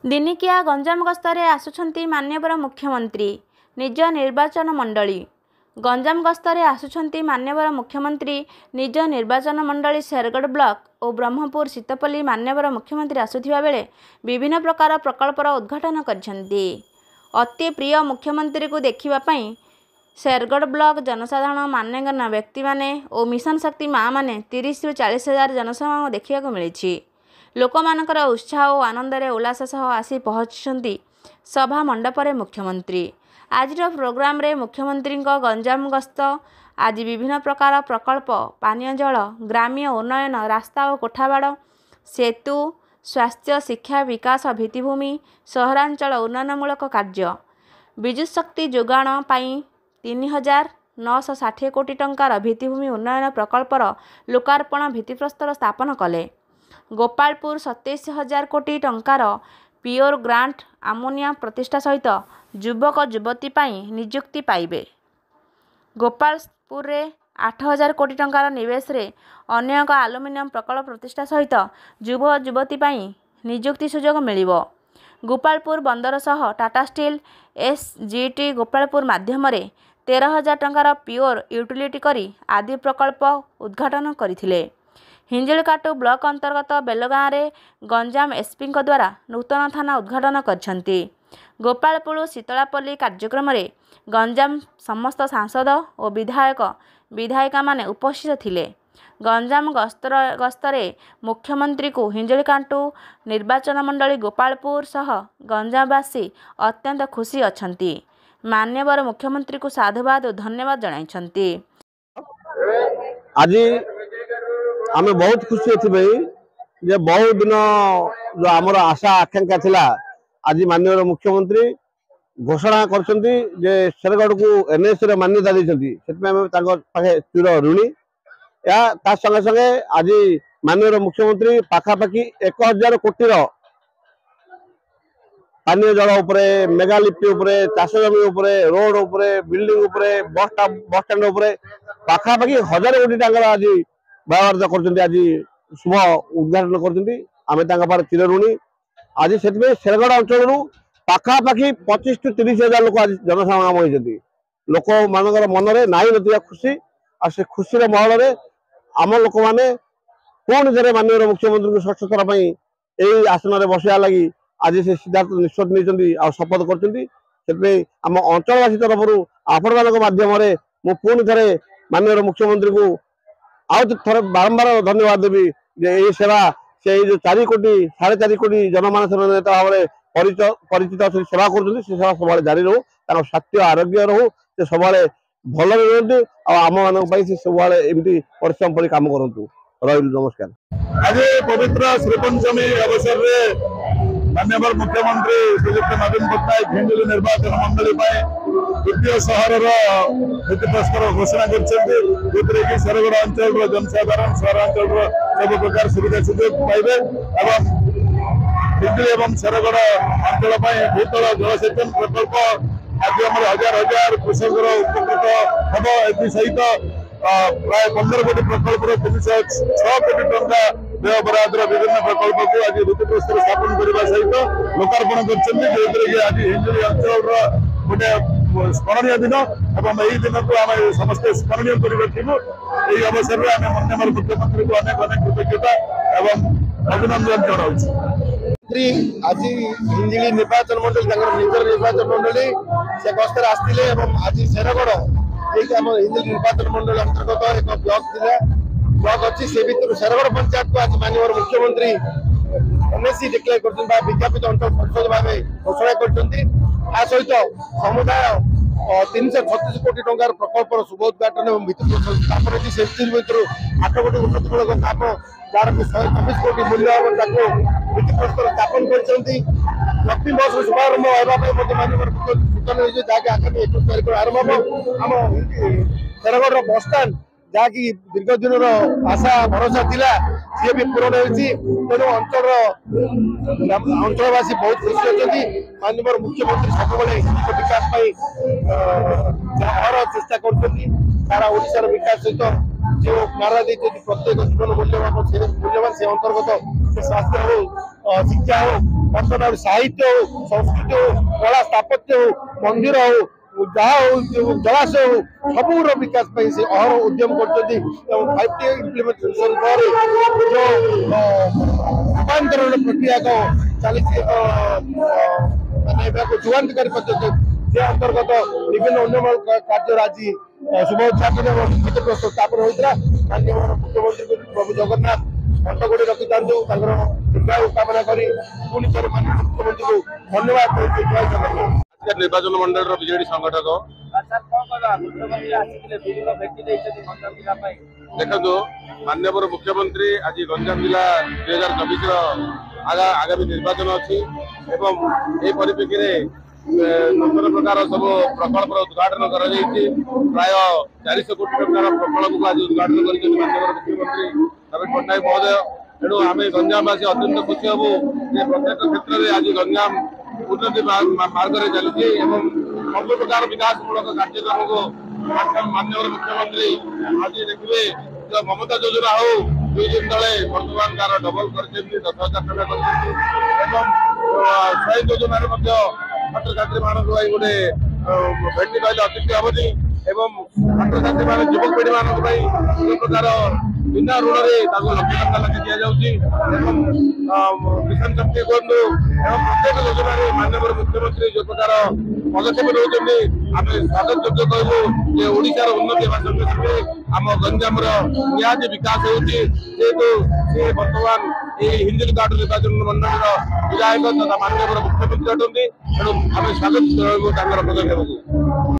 दिनिकिया गंजाम गस्तरे आसुछंती मान्यवर मुख्यमंत्री निज निर्वाचन मंडली। गंजाम गस्तरे आसुछंती मान्यवर मुख्यमंत्री निज निर्वाचन मंडली शेरगढ़ ब्लॉक और ब्रह्मपुर सीतपल्ली मान्यवर मुख्यमंत्री आसुथिबा बेले विभिन्न प्रकार प्रकल्पर उद्घाटन करिसेंती। अति प्रिय मुख्यमंत्री को देखिबा पई शेरगढ़ ब्लॉक जनसाधारण मान्यगण्य व्यक्ति माने और मिशन शक्ति माँ माने 30 ରୁ 40 हजार जनसभा देखा मिली। लोकमानकर उत्साह और आनंद उल्लास सह आसी पहुंचती सभा मंडपर मुख्यमंत्री। आज प्रोग्राम रे मुख्यमंत्री गंजाम गस्त आज विभिन्न प्रकार प्रकल्प पानीय जल ग्राम्य उन्नयन रास्ता और कोठाबाड़ सेतु स्वास्थ्य शिक्षा विकास भित्तिभूमि सहरांचल उन्नयनमूलक कार्य विद्युत शक्ति जोगाण पाई 3,960 कोटी टंकार भित्तिभूमि उन्नयन प्रकल्पर लोकार्पण भित्तिप्रस्तर स्थापन कले। गोपालपुर 27,000 कोटी टंकार पियोर ग्रांट आमोनिया प्रतिष्ठा सहित युवक युवती पाई नियुक्ति पाइबे। गोपालपुर रे 8,000 कोटी टंकार निवेश रे अन्य एक आलुमिनियम प्रकल्प प्रतिष्ठा सहित युवक युवती पाई नियुक्ति सुजोग मिलिबो। गोपालपुर बंदर सह टाटा स्टील एसजीटी गोपालपुर माध्यम 13,000 टंकार पियोर यूटिलिटी करी आदि प्रकल्प उद्घाटन करथिले। हिंजिलकाटु ब्लॉक अंतर्गत बेलगाँ रे गंजाम एसपी द्वारा नूतन थाना उद्घाटन करछंती। गोपालपुर शीतलापल्ली कार्यक्रम रे गंजाम समस्त सांसद और विधायक विधायिका माने उपस्थित थिले। गंजाम गस्तरे मुख्यमंत्री को हिंजिलकाटु निर्वाचन मंडली गोपालपुर सह गंजामवासी अत्यंत खुशी अछंती। मान्यवर मुख्यमंत्री को साधुवाद और धन्यवाद जणाइछंती। आज आमे बहुत खुशी अच्छे जे बहुत दिन जो आमर आशा आकांक्षा थिला आज माननीय मुख्यमंत्री घोषणा करछंती जे शेरगढ़ को एनएस रे मान्यता देछंती पाखे चिर ऋणी या ता संगे संगे आज माननीय मुख्यमंत्री पाखापाखि 1,000 कोटी पानीय जल उपरे मेगालिफ्ट उपरे चाष जमी उपरे रोड उपरे बिल्डिंग उपरे बस स्टैंड उपरे पाखापाखि 1,000 कोटी टंका आज व्यवहार कर आज शुभ उद्घाटन कर चिर ऋणी। आज से शेरगढ़ अंचल पाखापाखि 25 ରୁ 30 हजार लोक आज जनसमागम होती। लोक मान मन में नाई ना खुशी आ से खुशी महल में आम लोक मैंने पुणी थे माननीय मुख्यमंत्री को षष्ठ थर पर यही आसन में बसवा लगी आज से सिद्धार्थ निष्पत्ति नहीं आ शपथ कर आम अंचलवासी तरफ आपण मान मध्यम पुणी थे माननीय मुख्यमंत्री को आउ थर बारंबार धन्यवाद देवी जे सेवा से जो 4 कोटी 4.5 कोटी जनमानस नेता भाव में परिचित सेवा कर सेवा सब जारी रो स्वास्थ्य आरोग्य रो से सब भल रुहतु आम मान सब एमती परिश्रम पर कम करूँ। नमस्कार। आज पवित्र श्रीपंचमी अवसर में माननीय मुख्यमंत्री श्रीयुक्त नवीन पट्टनायक हिंजिली निर्वाचन मंडली द्वितीय सहर भित्तिप्रस्तर घोषणा कर शेरगढ़ अंचल जनसाधारण सहरांचल सब प्रकार सुविधा सुजोग पाइबे एवं हिंजिली एवं शेरगढ़ अंचल भूतल जलसेचन प्रकल्प माध्यम 1,000 कृषक उपकृत हम एसहित प्राय 15 कोटी प्रकल्प 306 कोटी टंका व्यय बराद विभिन्न प्रकल्प को आज भित्तिप्रस्तर स्थापन करने सहित लोकार्पण कर आज हिंजिली अंचल गोटे स्मरणीय दिन एवं यही दिन को आम समस्त स्मरणीय कर रखू। यही अवसर में आम माननीय मुख्यमंत्री को अनेक अनेक कृतज्ञता एवं अभिनंदन जनाऊँ। आज हिंजिली निर्वाचन मंडली निजर निर्वाचन मंडली से गस्तर आसते आज शेरगढ़ ये आम हिंजिली निर्वाचन मंडल अंतर्गत एक ब्लॉक थिला ब्लॉक अच्छी से भर शेरगढ़ पंचायत को आज माननीय मुख्यमंत्री एनएससी डिक्लेयर कर विज्ञापित अंचल परिषद भाव घोषणा कर सहित समुदाय 336 कोटी टंकार प्रकल्प शुभ उद्घाटन और भित्तिप्रस्तर स्थापन से 8 कोटी उन्नतिमूलक काम जार 124 कोटी मूल्य भित्तिप्रस्तर स्थापन कर बस शुभारंभ होगा माननीय सूचना जहाँकि आगामी 21 तारीख आरंभ हम शेरगढ़ बस स्टाण्ड जहाँकि दीर्घ दिन आशा भरोसा थिला सी भी पूरण तेणु अंचलवासी बहुत खुशी अच्छी माननीय मुख्यमंत्री सब विकास हर चेष्टा करा ओडिशार विकास सहित जो नारा प्रत्येक जीवन मूल्यवान से अंतर्गत स्वास्थ्य हो शिक्षा हो ବର୍ତ୍ତମାନ ସାହିତ୍ୟ ହଉ, ସଂସ୍କୃତି ହଉ, କଳା ସ୍ଥାପତ୍ୟ ହଉ, ମନ୍ଦିର ହଉ, ଯାହା ହଉ, ଜଳାଶୟ ହଉ, ସବୁର ବିକାଶ ପାଇଁ ସେ ଅହର ଉଦ୍ୟମ କରୁଛନ୍ତି। ଏବଂ 5T ଇମ୍ପ୍ଲିମେଣ୍ଟେସନ ପରେ ଯୋଉ ରୂପାନ୍ତରଣ ପ୍ରକ୍ରିୟା ଚାଲିଛି ମାନେ ଏହାକୁ ଚୂଡ଼ାନ୍ତକାରୀ ପର୍ଯ୍ୟନ୍ତ ସେ ଅନ୍ତର୍ଗତ ବିଭିନ୍ନ ଉନ୍ନୟନ କାର୍ଯ୍ୟର ଆଜି शुभ उद्घाटन और भित्तिप्रस्तर स्थापन होता माननीय मुख्यमंत्री प्रभु जगन्नाथ घंटगोड़ी रखी था दीर्घायु कामना करी पुणी थे माननीय मुख्यमंत्री को धन्यवाद जय जगन्नाथ। निर्वाचन मंडल विजेडी संगठक देखो माननीय मुख्यमंत्री आज गंजाम जिला 2024 आगामी निर्वाचन अच्छी परिप्रेक्षी में नूतन प्रकार सब प्रकल्प उद्घाटन कर प्राय 400 कोटी टकर प्रकल्प को आज उद्घाटन कर मुख्यमंत्री नवीन पट्टनायक महोदय। तेणु आम गंजामवासी अत्यंत खुशी हबू प्रत्येक क्षेत्र में आज गंजाम उन्नति मार्ग में चलती सब प्रकार विकासमूलक कार्यक्रम को माननीय मुख्यमंत्री आज देखिए जो ममता योजना हो 2 दिन तले वर्तमान तार डबल कर 10,000 टका कर 100 योजन छात्र छात्री मान गोटे भेटी कहले अतिथि हेनी छात्र छात्री मान युवक पीढ़ी मान प्रकार बिना ऋण लक्ष टका लगे दि जाऊँगी किसान शक्ति कहतु प्रत्येक योजन माननीय मुख्यमंत्री जो प्रकार पदक्षेप नौकरी आम स्वागत योग्य कहूँ ओडार उन्नति होगा संगे संगे आम गंजाम निहाती विकास होेतु सी बर्तमान ये हिंजिलकाट निर्वाचन मंडल विधायक तथा माननीय मुख्यमंत्री अटंती तेणु आम स्वागत पदक्षेप को।